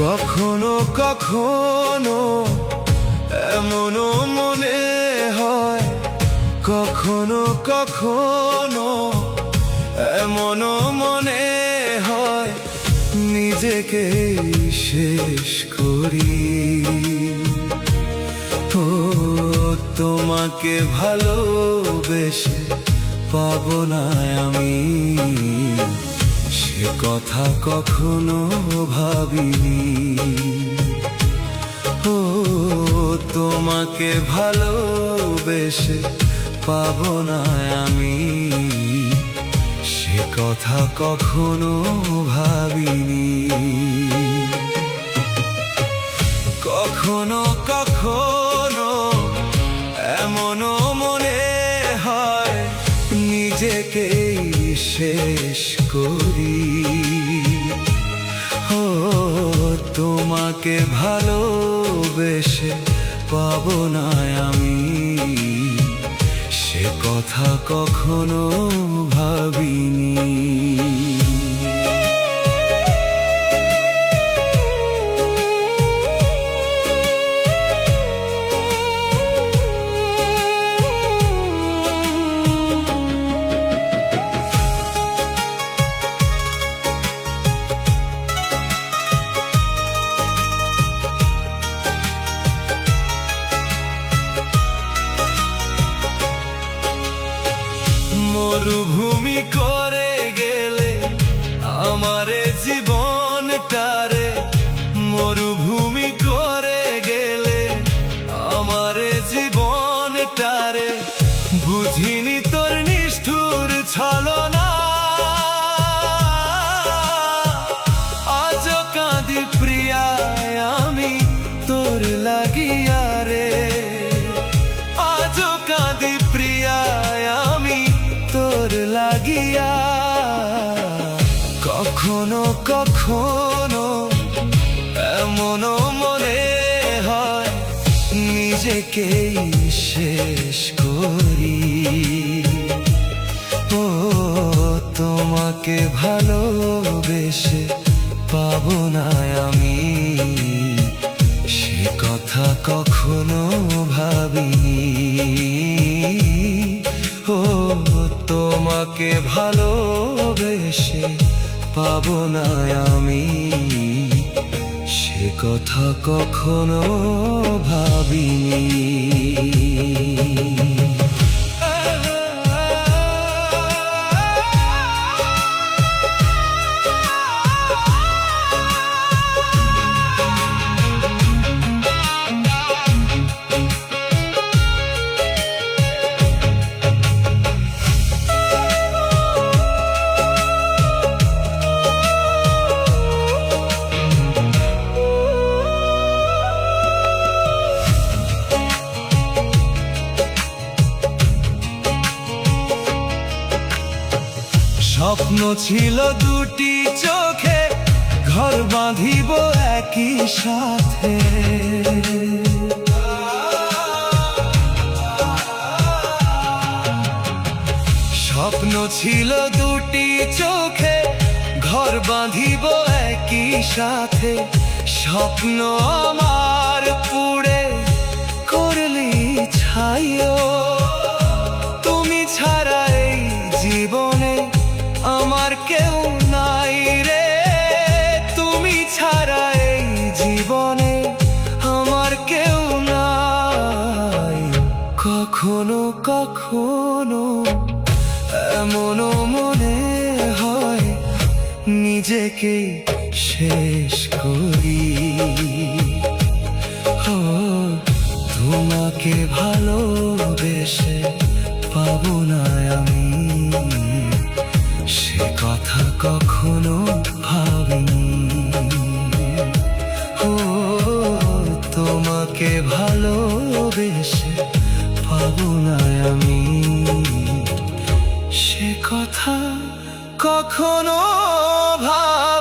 কখনো কখনো এমনও মনে হয়, কখনো কখনো এমনও মনে হয় নিজেকে শেষ করি। ও তোমাকে ভালোবেসে পাবো না আমি, সে কথা কখনো ভাবিনি। ও তোমাকে ভালোবেসে পাবো না আমি, সে কথা কখনো ভাবিনি। কখনো কখনো এমনও মনে হয় নিজেকেই শেষ করি। ও তোমাকে ভালোবেসে পাবো না আমি, সে কথা কখনো ভাবিনি। মরুভূমি করে গেলে আমারে জীবনটারে, মরুভূমি করে গেলে আমারে জীবনটারে, বুঝিনি তোর নিষ্ঠুর ছলনা। আজ কাঁদি প্রিয়া আমি তোর লাগিয়া রে, আজ কাঁদি প্রিয়া আমি তোর লাগিয়া। কখনো কখনো এমনও মনে হয় নিজেকেই শেষ করি। ও তোমাকে ভালোবেসে পাবো না আমি, সে কথা কখনো ভাবিনি। ও তোমাকে ভালোবেসে পাবো না আমি, সে কথা কখনো ভাবিনি। স্বপ্ন ছিল দুটি চোখে, ঘর বাঁধিব একই সাথে। স্বপ্ন ছিল দুটি চোখে, ঘর বাঁধিব একই সাথে। স্বপ্ন আমার পুড়ে করলি ছাই, তুমি ছাড়া এই জীবনে আমার কেউ নাই রে, তুমি ছাড়া এই জীবনে আমার কেউ নাই। কখনো কখনো এমনও মনে হয় নিজেকে শেষ করি। ও তোমাকে ভালোবেসে পাবো না আমি, সে কথা কখনো ভাবিনি। ও তোমাকে ভালোবেসে পাবো না আমি, সে কথা কখনো ভাবিনি।